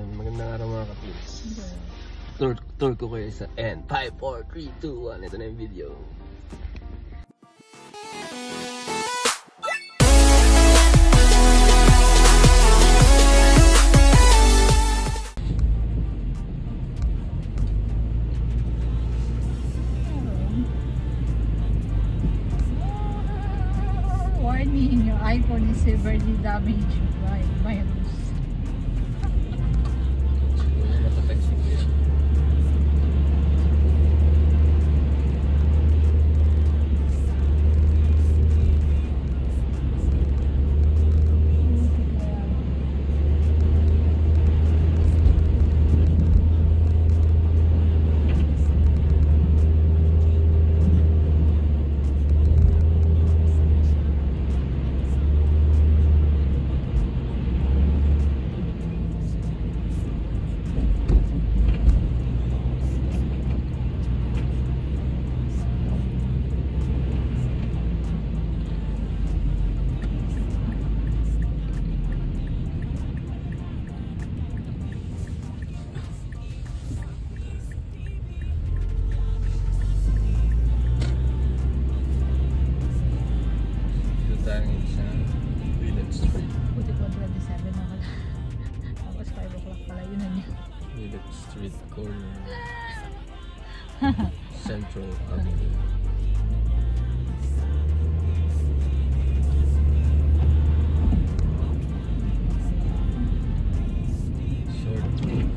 Ayun, magandang araw mga kapis. Tour ko kayo sa N. 5, 4, 3, 2, 1. Ito na yung video. Warning, your iPhone is severely damaged by virus. Street corner Central Avenue. Street.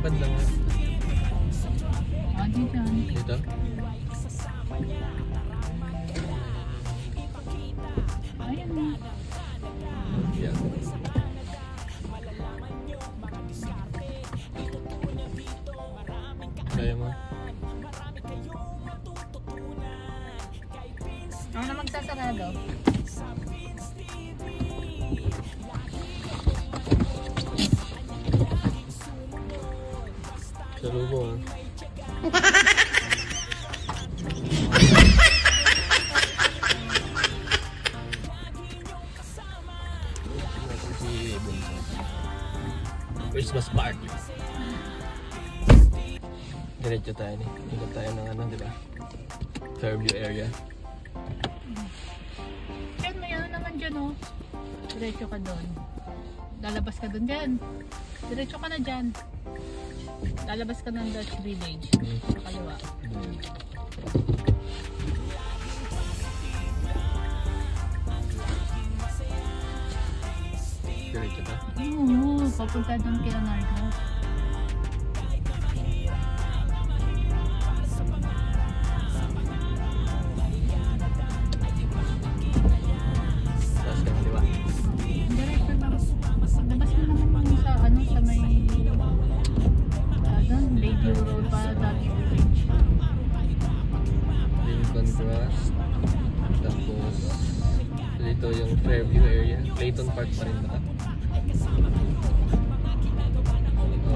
banda nga. Ah, dito. Dito? Ayun na. Yeah. Kaya mo? Ako na magsasarado. Salubong. Christmas party. Diretso tayo ni. Ikot tayo ng ano, di ba? Fairview area. Diyan, may ano naman dyan, oh. Diretso ka doon. Lalabas ka doon dyan. Diretso ka na dyan. Lalabas ka ng Dutch Village. Sa kaliwa. Diretso ka? Oo, papunta doon kay Nardo. Tapos ka kaliwa. Diretso lang. Labas mo naman sa ano, sa may doon, Bayview Road para Dutch Village. Lincoln Cross. Tapos dito yung Fairview area. Clayton Park pa rin ba?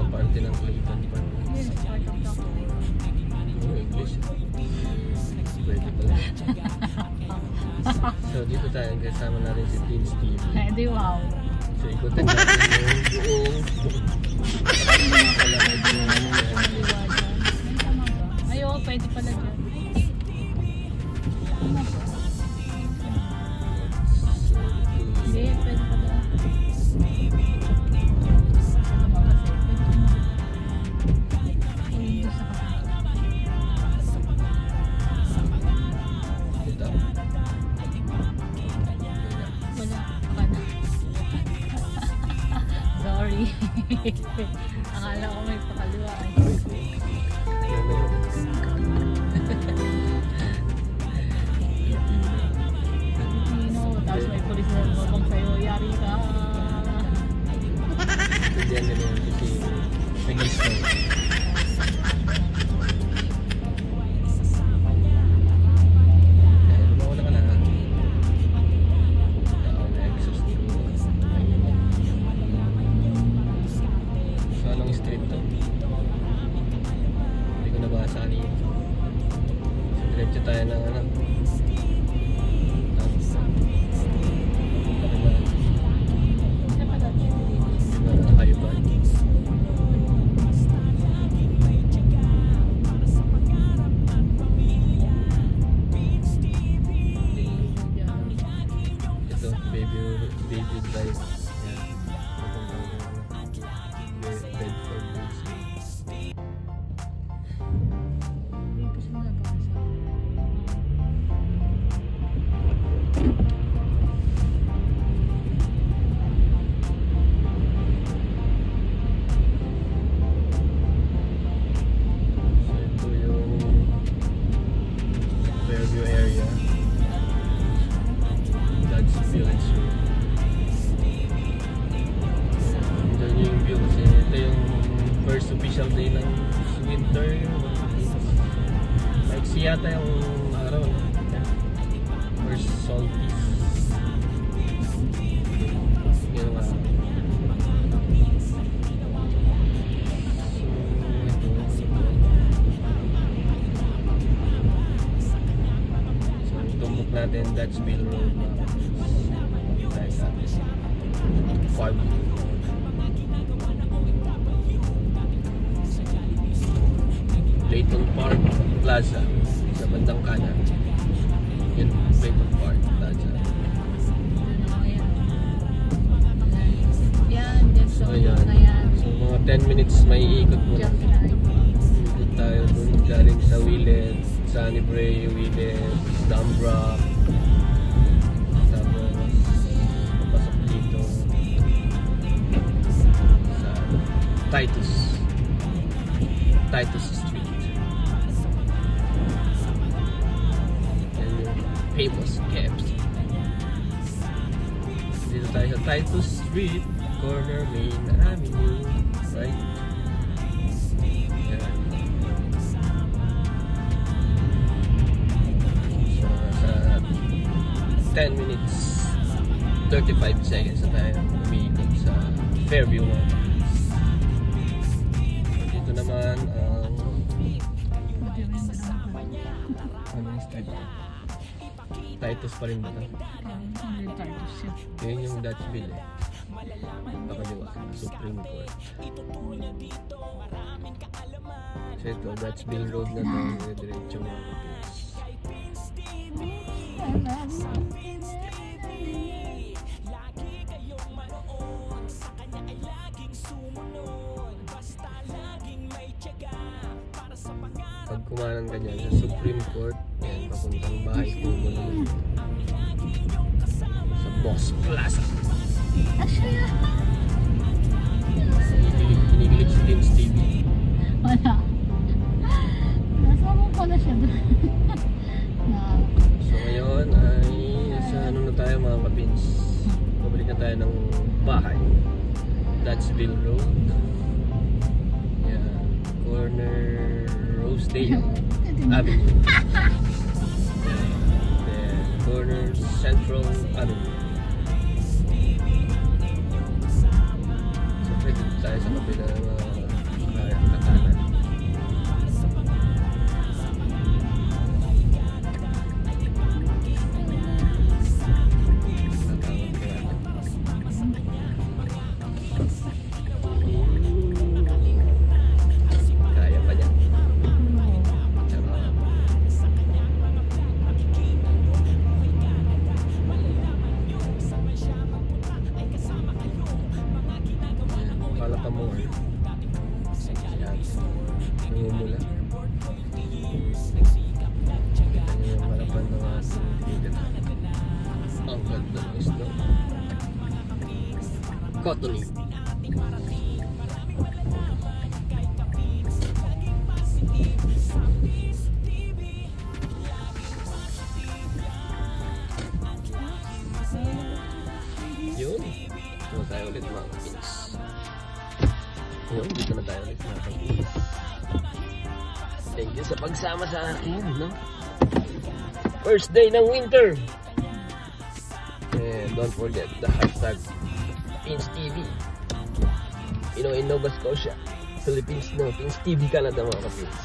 Party ng Clayton Park. Yes, part of the English. Pwede pala. So dito tayo, kasama natin si Team Steve. Eh, di wow. So ikutin natin yung buong Kaliwa dyan. May tama ba? Ay, oo, pwede pala dyan. Tama ba? Hindi, pwede pala. dito. Wala, baka na. Sorry. Akala ko may pakaliwa. Pilipino, tapos may polis na babang sa'yo, yari ka. Diyan na yun kasi nag-install. Lumawala ka na. Na-exhaust ko. So anong street to? Hindi ko nabasa kanina. So diretso tayo ng ano. Ito, baby drive. Yan. Bedford Woods. So ito yung Fairview area. Dutch Village Road. Ito yung view kasi ito yung first official day ng winter. Like yata yung araw, no? First solstice. Yung araw. So tumbok natin Dutchville Road. Like that. Farm. Clayton Park Plaza sa bandang kanan. Yun, Clayton Park Plaza. Yan, just so Ayan. na yan. So mga 10 minutes may ikot mo. Just like. Ikot tayo dun galing sa Willett, Sunnybrae, Willett, Dumbrock. Tapos papasok dito sa Titus. Titus Street. Yan yung famous KFC. Dito tayo sa Titus Street, corner Main Avenue, right? Yan. So, sa 10 minutes 35 seconds na tayo umiikot sa Fairview Mall. Dito naman ang anong street? Titus pa rin ba ito? Yun yung Dutchville eh. Pakaliwa, Supreme Court. So ito, Dutchville Road na ito, diretso mga kapits. Pag kumanan ka dyan sa Supreme Court, yan, papuntang bahay ko mo naman sa Boss Plaza. Kinikilig si Teams TV. Wala. Nasa mo pala siya doon. So ngayon ay sa ano na tayo mga kapins. Pabalik na tayo ng bahay. Dutchville Road. Yan. Corner Rosedale Avenue. Then corner Central Avenue. So pwede tayo sa kabila ng mga katanan. Kaya pa yan. Kala pa mo eh. Nangumula. Kita niyo yung harapan ng ating ticket. Ang ganda ng isla. Cottony. Yun. Dito tayo ulit mga kapins. Yun, dito na tayo ulit mga kapins. Thank you sa pagsama sa akin, no? First day ng winter. And don't forget the hashtag Pins TV. You know, in Nova Scotia, Philippines, no, Pins TV Canada mga kapins.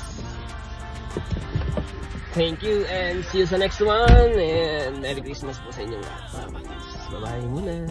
Thank you and see you sa next one. And Merry Christmas po sa inyong lahat. Bye-bye muna.